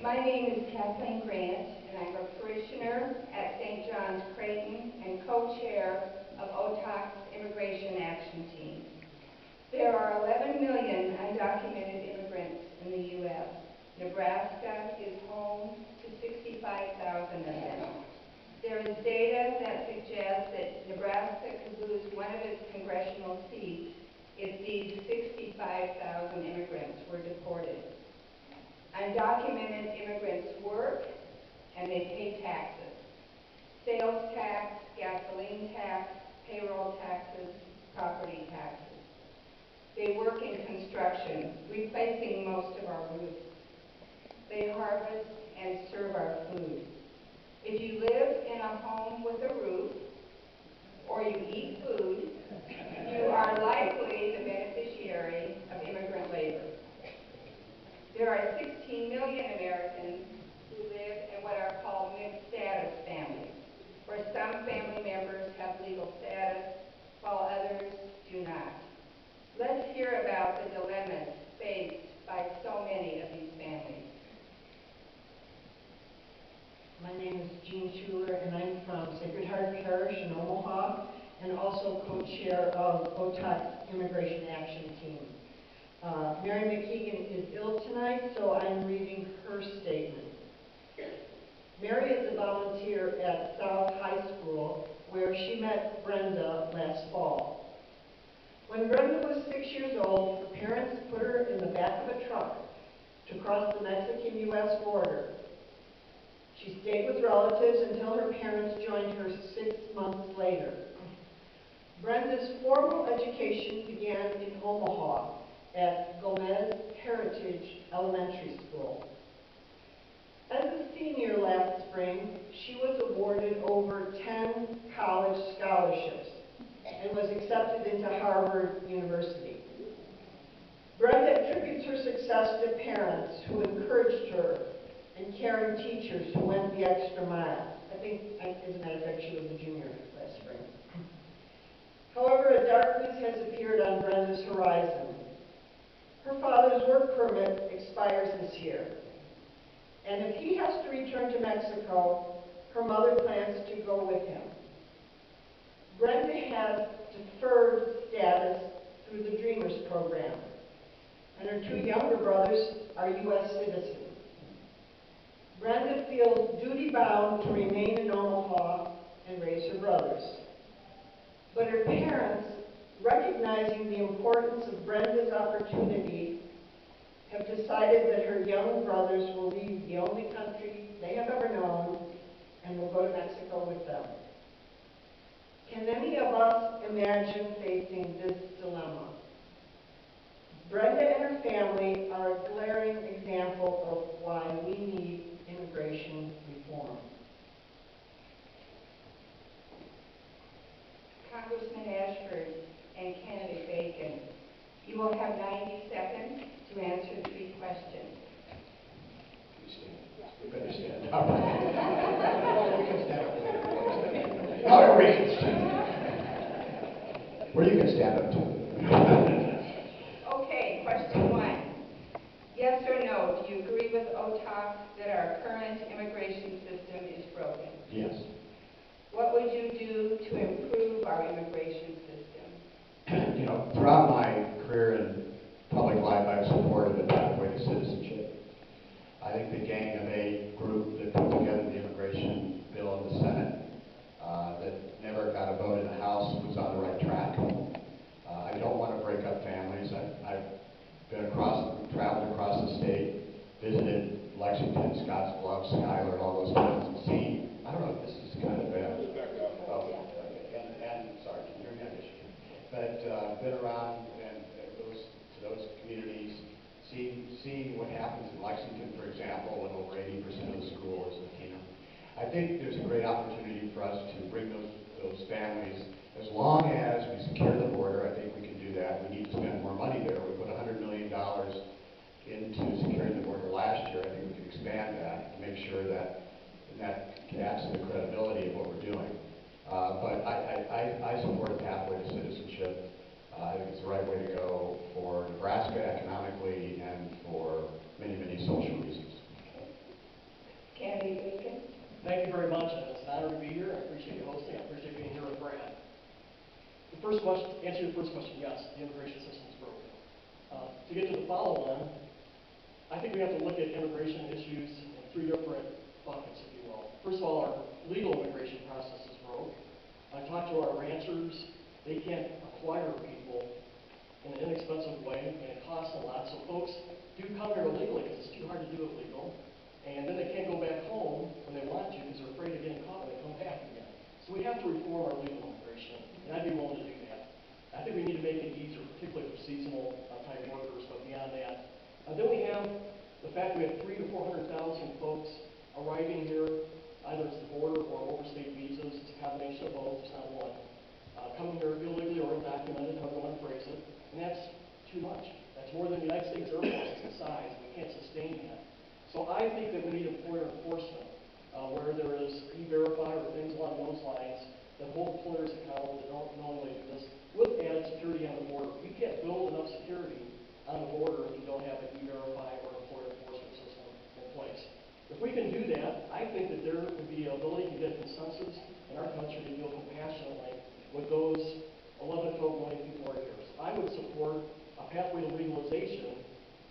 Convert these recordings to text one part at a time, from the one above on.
My name is Kathleen Grant, and I'm a parishioner at St. John's Creighton and co-chair of OTOC's Immigration Action Team. There are 11 million undocumented immigrants in the U.S. Nebraska is home to 65,000 of them. There is data that suggests that Nebraska could lose one of its congressional seats if these 65,000 immigrants were deported. Undocumented immigrants work and they pay taxes. Sales tax, gasoline tax, payroll taxes, property taxes. They work in construction, replacing most of our roofs. They harvest and serve our food. If you live in a home with a roof, or you eat food, you are likely the beneficiary of immigrant labor. There are 16 million Americans who live in what are called mixed-status families, where some family members have legal status while others do not. Let's hear about the dilemmas faced by so many of these families. My name is Jean Schuler, and I'm from Sacred Heart Parish in Omaha, and also co-chair of OTOC's Immigration Action Team. Mary McKeegan is ill tonight, so I'm reading her statement. Mary is a volunteer at South High School, where she met Brenda last fall. When Brenda was 6 years old, her parents put her in the back of a truck to cross the Mexican-U.S. border. She stayed with relatives until her parents joined her 6 months later. Brenda's formal education began in Omaha at Gomez Heritage Elementary School. As a senior last spring, she was awarded over 10 college scholarships and was accepted into Harvard University. Brenda attributes her success to parents who encouraged her and caring teachers who went the extra mile. I think, as a matter of fact, she was a junior last spring. However, a darkness has appeared on Brenda's horizon. Her father's work permit expires this year, and if he has to return to Mexico, her mother plans to go with him. Brenda has deferred status through the Dreamers program, and her 2 younger brothers are U.S. citizens. Brenda feels duty-bound to remain in Omaha and raise her brothers. But her parents, recognizing the importance of Brenda's opportunity, have decided that her young brothers will leave the only country they have ever known and will go to Mexico with them. Can any of us imagine facing this dilemma? Brenda and her family are a glaring example of why we need immigration reform. Congressman Ashford and candidate Bacon, you will have 90 seconds to answer 3 questions. We better stand up. We can stand up. No, everybody can stand up. Or you can stand up too. Okay, question 1. Yes or no, do you agree with OTOC that our current immigration system is broken? Yes. What would you do to improve our immigration system? You know, throughout my career in public life, I've supported the pathway to citizenship. I think the Gang of 8 group that put together the immigration bill in the Senate that never got a vote in the House was on the right track. I don't want to break up families. I've traveled across the state, visited Lexington, Scottsbluff, Schuyler, and all those towns, and seen. I don't know if this is kind of bad. Oh, and sorry, can you hear me? I guess you can. But been around and those communities, seeing what happens in Lexington, for example, when over 80% of the school is Latino. I think there's a great opportunity for us to bring those families. As long as we secure the border, I think we can do that. We need to spend more money there. We put $100 million into securing the border last year. I think we can expand that to make sure that adds to the credibility of what we're doing. But I support a pathway to citizenship. I think it's the right way to go for Nebraska economically and for many, many social reasons. first question, answer your first question, yes, the immigration system is broken. To get to the follow-on, I think we have to look at immigration issues in three different buckets, if you will. First of all, our legal immigration process is broke. I talked to our ranchers. They can't acquire people in an inexpensive way, and it costs a lot. So folks do come here illegally because it's too hard to do it legal. And then they can't go back home when they want to because they're afraid of getting caught when they come back again. So we have to reform our legal immigration, and I'd be willing to do that. I think we need to make it easier, particularly for seasonal type workers, but beyond that. Then we have the fact we have 300,000 to 400,000 folks arriving here, either it's the border or overstate visas. It's a combination of both, it's not one. Coming here illegally or undocumented, however you want to phrase it, and that's too much. That's more than the United States Air Force is the size. We can't sustain that. So I think that we need employer enforcement, where there is E-Verify or things along those lines that hold employers accountable that don't normally do this, with added security on the border. You can't build enough security on the border if you don't have an E-Verify or employer enforcement system in place. If we can do that, I think that there would be an ability to get consensus in our country to deal compassionately with those 11 to 12 million people who are here. So I would support a pathway to legalization,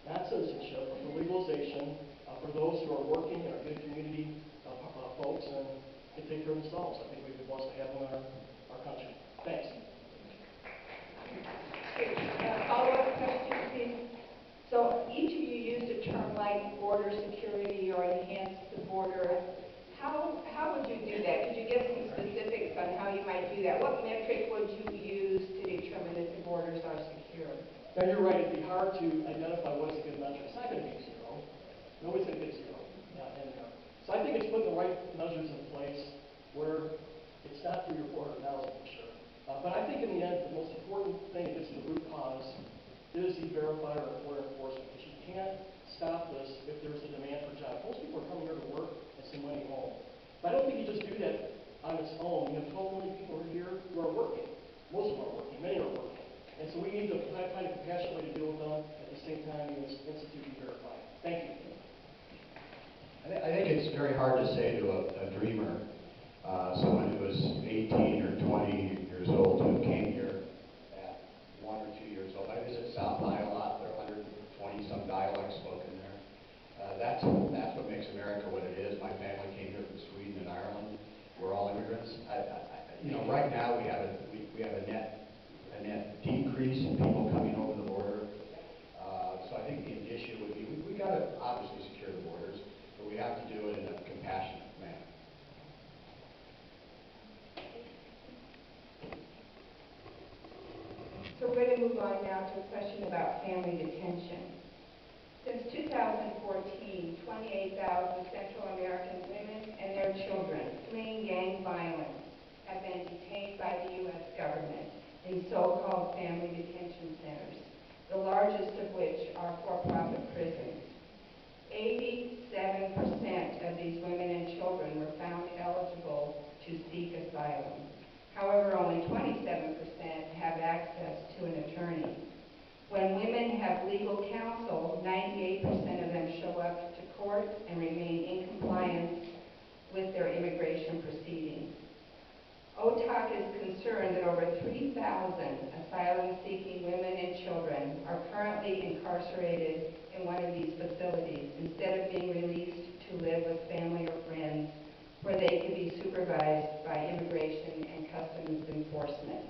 not citizenship, but for legalization for those who are working and are good community folks and can take care of themselves. I think we'd be blessed to have them in our country. Thanks. Follow-up question, please. So each of you used a term like border security or enhance the border. How would you do that? Could you give some specifics on how you might do that? What metric would you use to determine that the borders are secure? Now, you're right. It'd be hard to identify what is a good metric. It's not going to be zero. Nobody's going to get zero in there. So I think it's putting the right measures in place where it's not 300,000 or 400,000 for sure. But I think in the end, the most important thing that gets to the root cause is E-Verify or employer enforcement, because you can't stop this if there's a demand for jobs. Most people are coming here to work and send money home. But I don't think you just do that on its own. You have 12 million people here who are working. Most of them are working. Many are working. And so we need to find a compassionate way to deal with them. At the same time, you institute E-Verify. Thank you. I think it's very hard to say to a dreamer, someone who is 18 or 20 years old who came here at 1 or 2 years old. I visit South High a lot. There are 120 some dialects spoken there. That's what makes America what it is. My family came here from Sweden and Ireland. We're all immigrants. Right now we have a net decrease in people coming over the border. So I think the issue would be we got to obviously secure the borders, but we have to do it in a compassionate manner. So we're going to move on now to a question about family detention. Since 2014, 28,000 Central American women and their children fleeing gang violence have been detained by the U.S. government in so-called family detention centers, the largest of which are for-profit prisons. 87% of these women and children were found eligible to seek asylum. However, only 27% have access to an attorney. When women have legal counsel, 98% of them show up to court and remain in compliance with their immigration proceedings. OTOC is concerned that over 3,000 asylum-seeking women and children are currently incarcerated in one of these facilities instead of being released to live with family or friends where they can be supervised by immigration and customs enforcement.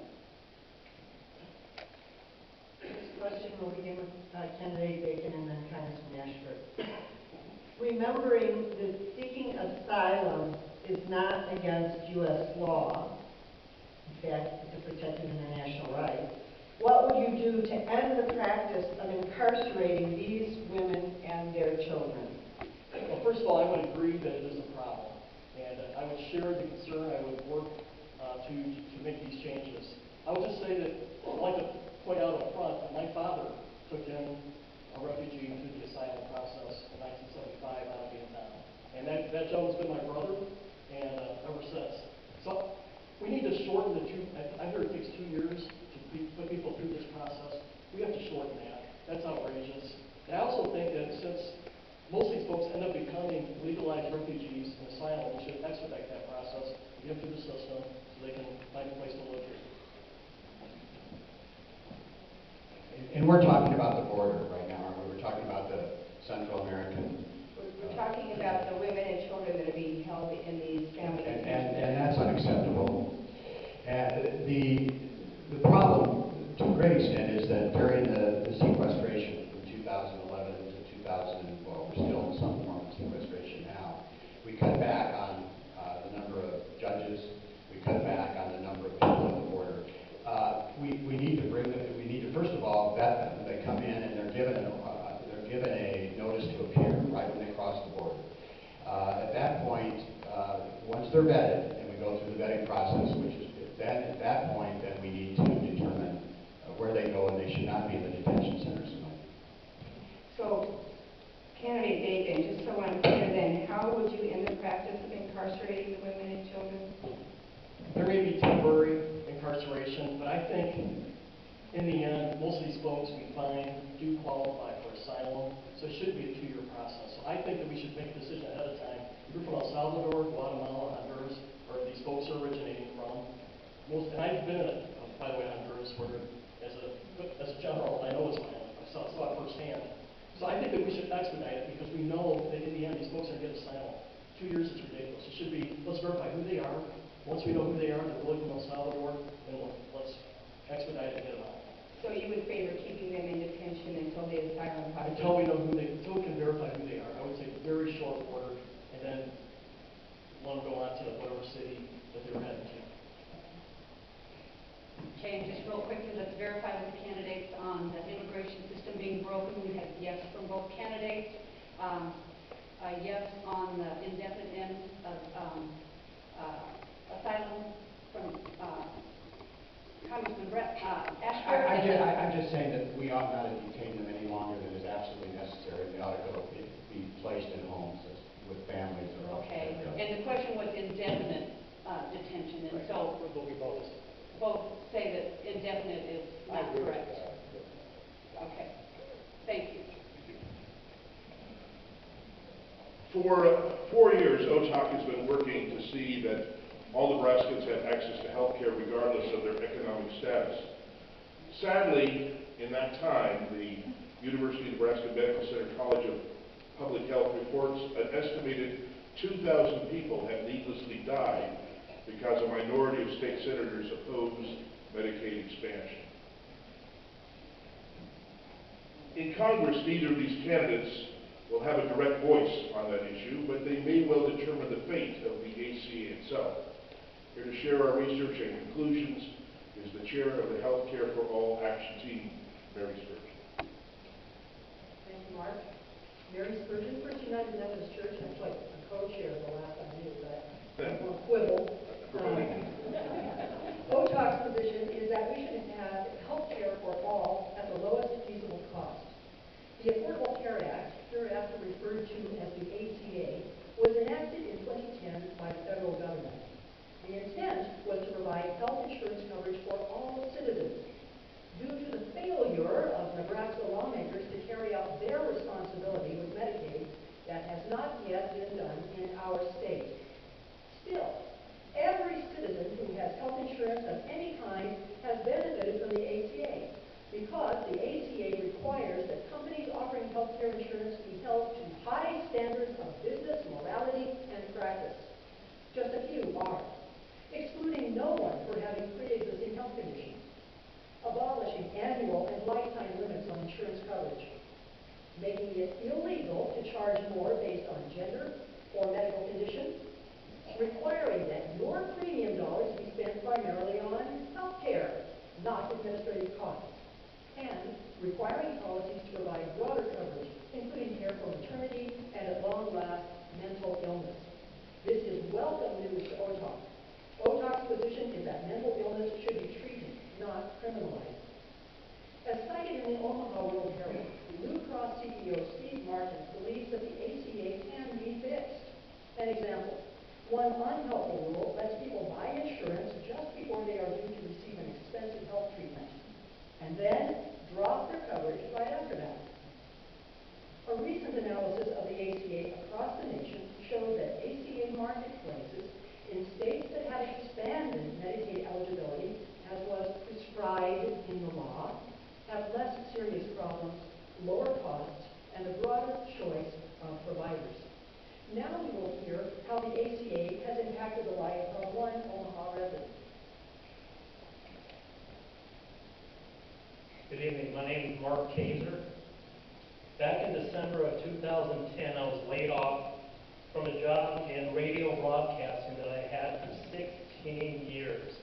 This question will begin with Candidate Bacon and then Congressman Ashford. Remembering that seeking asylum is not against U.S. law, in fact, it's protected international rights, what would you do to end the practice of incarcerating these women and their children? Well, first of all, I would agree that it is a problem, and I would share the concern. I would work to make these changes. I would just say that I'd like to point out up front that my father took in a refugee through the asylum process in 1975 out of Vietnam, and that gentleman's been my brother, and ever since. So we need to shorten the two. I hear it takes 2 years to put people through this process. We have to shorten that. That's outrageous. And I also think that since most of these folks end up becoming legalized refugees and asylum, we should expedite that process, get them through the system so they can find a place to live here. And we're talking about the border right now, aren't we? We're talking about the Central American. We're talking about the women and children that are being held in these family detention And that's unacceptable. And the problem, to a great extent, is that during the sequestration from 2011 to 2000, well, we're still in some form of sequestration now, we cut back on the number of judges, we cut back on the number of people at the border. We need to first of all vet them. They come in and they're given a notice to appear right when they cross the border. At that point, once they're vetted, and we go through the vetting process, which is at that point, then we need to determine where they go, and they should not be in the detention centers. So, Candidate Dagan, just so I'm clear then, how would you end the practice of incarcerating the women and children? There may be temporary incarceration, but I think in the end, most of these folks we find do qualify for asylum, so it should be a 2-year process. So I think that we should make a decision ahead of time. If you're from El Salvador, Guatemala, Honduras, or these folks are originating from, and I've been in, by the way, Honduras, where as a general, I know it's land. I saw it firsthand. So I think that we should expedite it because we know that in the end, these folks are going to get asylum. 2 years is ridiculous. It should be, let's verify who they are. Once we know who they are, they're really from El Salvador, then let's expedite it and get them out. So you would favor keeping them in detention until the asylum process? Until we can verify who they are. I would say very short order, and then let them go on to whatever city that they're heading to. Okay, and just real quickly, let's verify with the candidates on the immigration system being broken. We had yes from both candidates. A yes on the indefinite end of asylum from Congressman Brett Ashford. I'm just saying that we ought not to detain them any longer than is absolutely necessary. They ought to be placed in homes with families or Okay, and the question was indefinite detention, and so both say that indefinite is not correct. Okay, thank you. For 4 years, OTOC has been working to see that all Nebraskans have access to health care regardless of their economic status. Sadly, in that time, the University of Nebraska Medical Center College of Public Health reports an estimated 2,000 people have needlessly died because a minority of state senators oppose Medicaid expansion. In Congress, neither of these candidates will have a direct voice on that issue, but they may well determine the fate of the ACA itself. Here to share our research and conclusions is the chair of the Healthcare for All Action Team, Mary Spurgeon. Thank you, Mark. Mary Spurgeon, First United Methodist Church. Actually, a co-chair the last I knew, but I won't quibble. OTOC's position is that we should have health care for all at the lowest feasible cost. The Affordable Care Act, hereafter referred to as the ACA, was enacted in 2010 by the federal government. The intent was to provide health insurance coverage for all citizens. Due to the failure of Nebraska lawmakers to carry out their responsibility with Medicaid, that has not yet been done in our state. Still, every citizen who has health insurance of any kind has benefited from the ACA because the ACA requires that companies offering health care insurance be held to high standards of business morality and practice. Just a few are excluding no one for having pre-existing health conditions, abolishing annual and lifetime limits on insurance coverage, making it illegal to charge more based on gender or medical condition, requiring that your premium dollars be spent primarily on health care, not administrative costs, and requiring policies to provide broader coverage, including care for maternity and, at long last, mental illness. This is welcome news to OTOC. OTOC's position is that mental illness should be treated, not criminalized. As cited in the Omaha World Herald, Blue Cross CEO Steve Martin believes that the ACA can be fixed. An example, one unhelpful rule lets people buy insurance just before they are due to receive an expensive health treatment, and then drop their coverage right after that. A recent analysis of the ACA across the nation showed that ACA marketplaces in states that have expanded Medicaid eligibility, as was prescribed in the law, have less serious choice of providers. Now we will hear how the ACA has impacted the life of one Omaha resident. Good evening. My name is Mark Kaiser. Back in December of 2010, I was laid off from a job in radio broadcasting that I had for 16 years,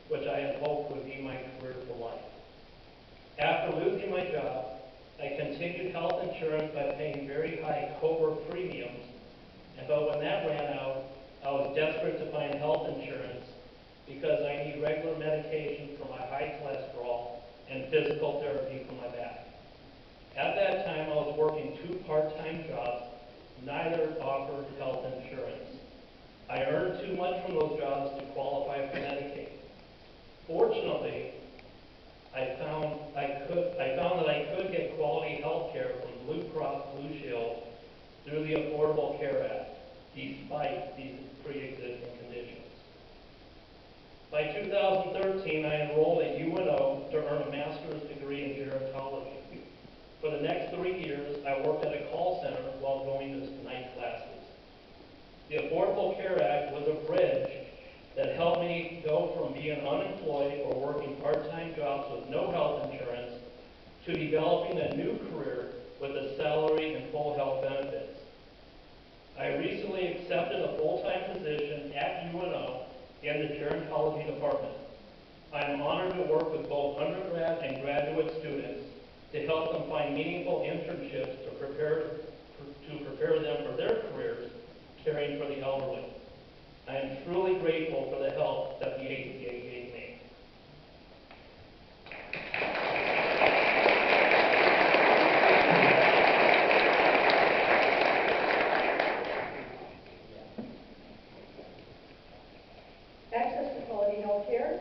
which I had hoped would be my career for life. After losing my job, I continued health insurance by paying very high COBRA premiums, but when that ran out, I was desperate to find health insurance because I need regular medication for my high cholesterol and physical therapy for my back. At that time, I was working 2 part-time jobs. Neither offered health insurance. I earned too much from those jobs to qualify for Medicaid. Fortunately, I found that I could get quality health care from Blue Cross Blue Shield through the Affordable Care Act, despite these pre-existing conditions. By 2013, I enrolled at UNO to earn a master's degree in gerontology. For the next 3 years, I worked at a call center while going to night classes. The Affordable Care Act was a bridge that helped me go from being unemployed or working part-time jobs with no health insurance to developing a new career with a salary and full health benefits. I recently accepted a full-time position at UNO in the gerontology department. I am honored to work with both undergrad and graduate students to help them find meaningful internships to prepare them for their careers caring for the elderly. I am truly grateful for the help that the ACA gave me. Access to quality health care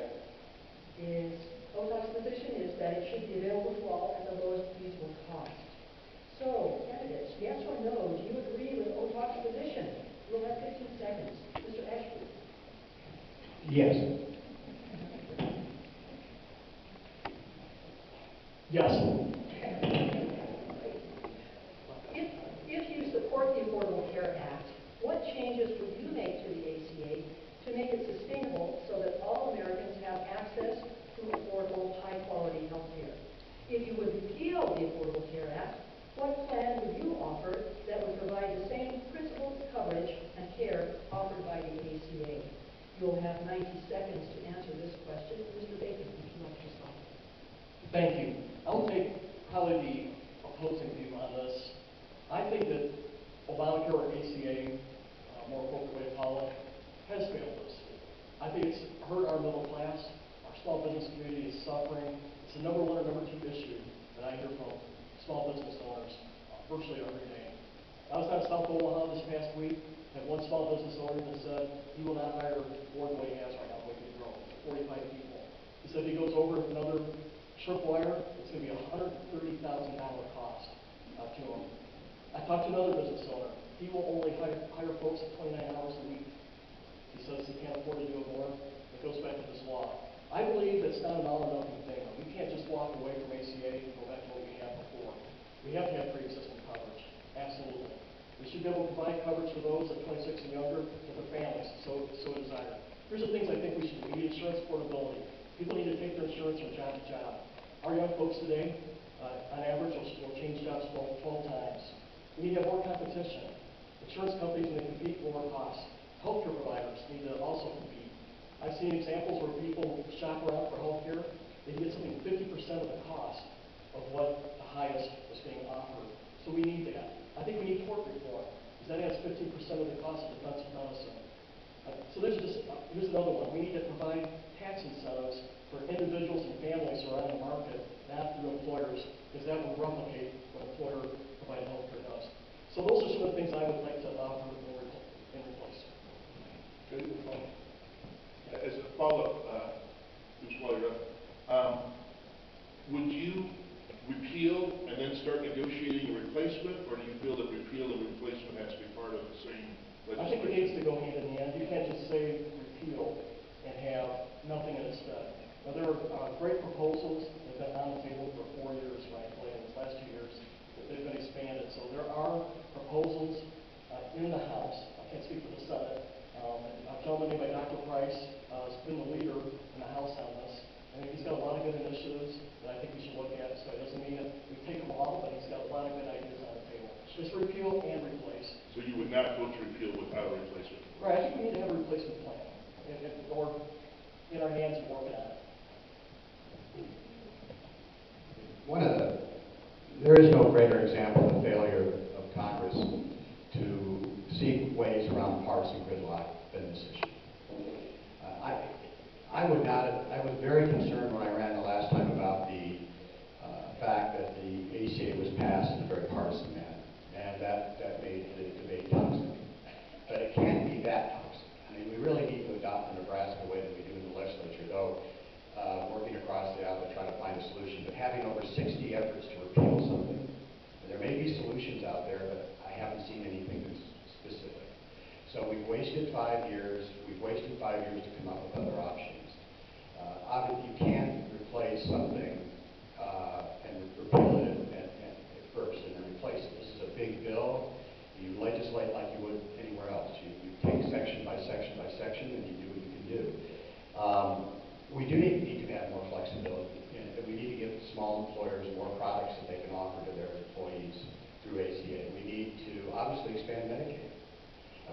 is, OTOC's position is that it should be available to all at the lowest feasible cost. So, candidates, yes or no, do you agree with OTOC's position? You'll have 15 seconds. Mr. Ashby. Yes. Yes. If you support the Affordable Care Act, what changes would you make to the ACA to make it sustainable so that all Americans have access to affordable, high-quality health care? If you would repeal the Affordable Care Act, what plan would you offer that would provide the same principled coverage and care offered by the ACA? You'll have 90 seconds to answer this question. Mr. Bacon, would you like to start? Thank you. I'll take probably the opposing view on this. I think that Obamacare or ACA, more appropriate way to call it, has failed us. I think it's hurt our middle class. Our small business community is suffering. It's the number 1 or number 2 issue that I hear from small business owners virtually every day. I was at South Omaha this past week, had one small business owner that said he will not hire more than what he has right now, way to grow, 45 people. He said if he goes over another tripwire, it's going to be a $130,000 cost to him. I talked to another business owner. He will only hire folks at 29 hours a week. He says he can't afford to do it more. It goes back to this law. I believe it's not an all or nothing thing. We can't just walk away from ACA and go back to what we had before. We have to have pre-existing coverage. Absolutely. We should be able to provide coverage for those at 26 and younger to their families, so desire. Here's the things I think we should do. We need insurance portability. People need to take their insurance from job to job. Our young folks today, on average, will change jobs 12 times. We need to have more competition. Insurance companies need to compete for more costs. Healthcare providers need to also compete. I've seen examples where people shop around for health care. They get something 50% of the cost of what the highest is being offered. So we need that. I think we need tort reform, because that adds 15% of the cost of defensive medicine. So here's another one. We need to provide tax incentives for individuals and families who are on the market, not through employers, because that will replicate what employer-provided health care does. So those are some of the things I would like to offer in replace. Good. As a follow-up, just while you're up, would you repeal and then start negotiating a replacement, or do you feel that repeal and replacement has to be part of the same legislation? I think it needs to go hand in hand. You can't just say repeal and have nothing in its stead. Now, there are great proposals that have been on the table for 4 years, frankly, and the last 2 years that they've been expanded. So there are proposals in the House. I can't speak for the Senate. A gentleman named by Dr. Price has been the leader in the House on this. I think he's got a lot of good initiatives that I think we should look at. So it doesn't mean that we take them all, but he's got a lot of good ideas on the table. Just repeal and replace. So you would not vote to repeal without a replacement? Right, I think we need to have a replacement plan, or in our hands and working on it. There is no greater example of failure of Congress to seek ways around partisan gridlock than this issue. I was very concerned when I ran the last time about the fact that the ACA was passed in a very partisan manner, and that made the debate toxic. But it can't be that toxic. I mean, we really need to adopt the Nebraska way that we do in the legislature, though, working across the aisle to try to find a solution. But having over 60 efforts to repeal something, and there may be solutions out there, but I haven't seen anything that's specific. So we've wasted 5 years. We've wasted 5 years to come up with other options. Obviously, you can't replace something and repeal it at first and then replace it. This is a big bill. You legislate like you would anywhere else. You take section by section by section, and you do what you can do. We do need to add more flexibility. And we need to give small employers more products that they can offer to their employees through ACA. We need to obviously expand Medicaid.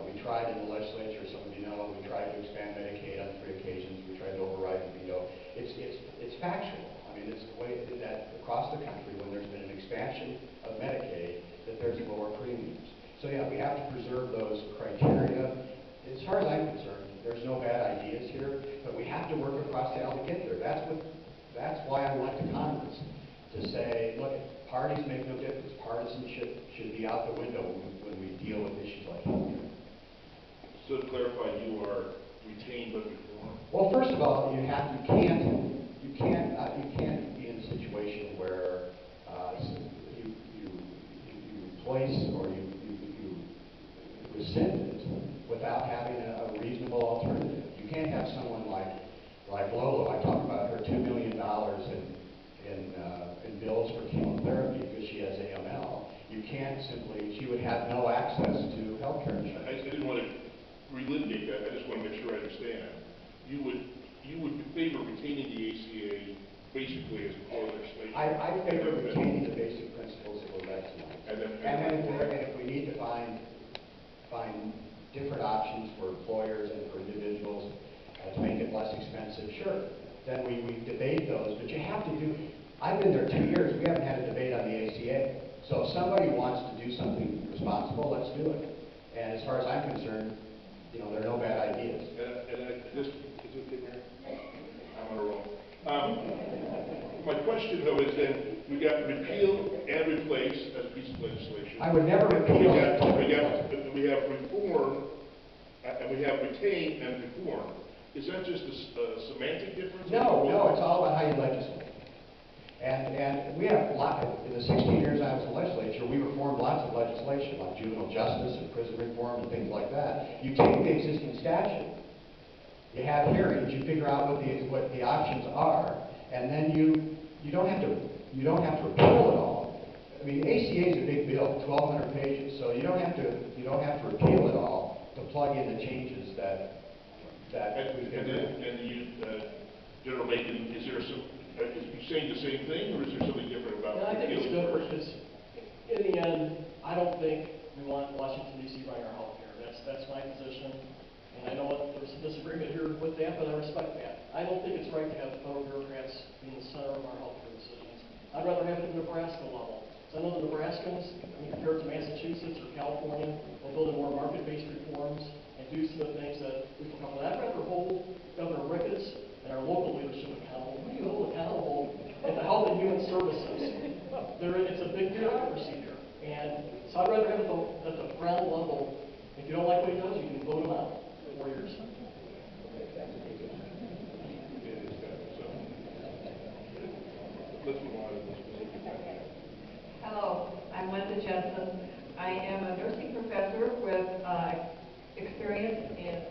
We tried in the legislature, some of you know, we tried to expand Medicaid on 3 occasions. We tried to override the veto. It's factual. I mean, it's the way that across the country, when there's been an expansion of Medicaid, that there's lower premiums. So yeah, we have to preserve those criteria. As far as I'm concerned, there's no bad ideas here, but we have to work across the aisle to get there. That's why I went to Congress, to say, look, parties make no difference. Partisanship should be out the window when we deal with issues like health care. So to clarify, you are retained but reformed? Well, first of all, you can't be in a situation where you replace or you rescind it without having a reasonable alternative. You can't have someone like Lolo. I talked about her $2 million in bills for chemotherapy because she has AML. You can't simply. She would have no access to health care insurance. I didn't want to relitigate that. I just want to make sure I understand. You would favor retaining the ACA basically as a core legislation? I favor retaining the basic principles that were led tonight. And then if we need to find different options for employers and for individuals to make it less expensive, sure. Then we debate those. But you have to do. I've been there 2 years. We haven't had a debate on the ACA. So if somebody wants to do something responsible, let's do it. And as far as I'm concerned, there are no bad ideas. Is it okay, Mayor? I'm on a roll. My question, though, is then we got repeal and replace as a piece of legislation. I would never repeal. We have reform, and we have retain and reform. Is that just a semantic difference? No, it's all about how you legislate. And we have in the 16 years I was in the legislature, we reformed lots of legislation, like juvenile justice and prison reform and things like that. You take the existing statute, you have hearings, you figure out what the options are, and then you don't have to repeal it all. I mean, ACA is a big bill, 1,200 pages, so you don't have to repeal it all to plug in the changes that we've been doing. General Bacon, is you saying the same thing, or is there something different about I think it's repealing different because, in the end, I don't think we want Washington, D.C. running our health care. That's my position. And I know there's some disagreement here with that, but I respect that. I don't think it's right to have federal bureaucrats be in the center of our health care decisions. I'd rather have it at the Nebraska level. So I know the Nebraskans, compared to Massachusetts or California, will build in more market-based reforms and do some of the things that we can come up with. I'd rather hold Governor Ricketts and our local leadership accountable. Who do you hold accountable at the Health and Human Services? It's a big bureaucracy there. And so I'd rather have it at the ground level. If you don't like what he does, you can vote him out for 4 years. Let's move on to the specific question. Hello, I'm Linda Jensen. I am a nursing professor with experience as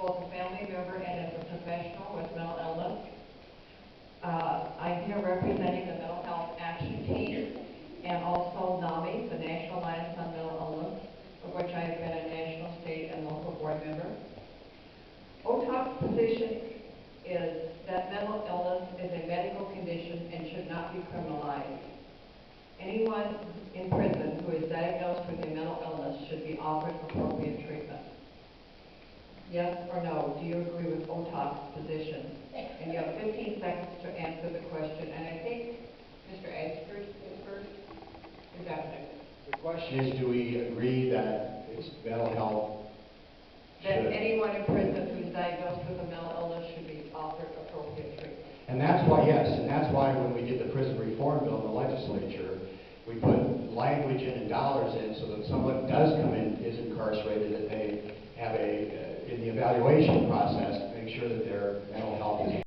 both a family member and as a professional with mental illness. I'm here representing the Mental Health Action Team and also NAMI, offered appropriate treatment? Yes or no? Do you agree with OTOP's position? And you have 15 seconds to answer the question. And I think Mr. Ashford is first. Is that right? The question is, do we agree that it's mental health That should... anyone in prison who's diagnosed with a mental illness should be offered appropriate treatment? And that's why, yes, and that's why when we did the prison reform bill in the legislature, we put language in and dollars in so that someone does come in, is incarcerated, that they have in the evaluation process,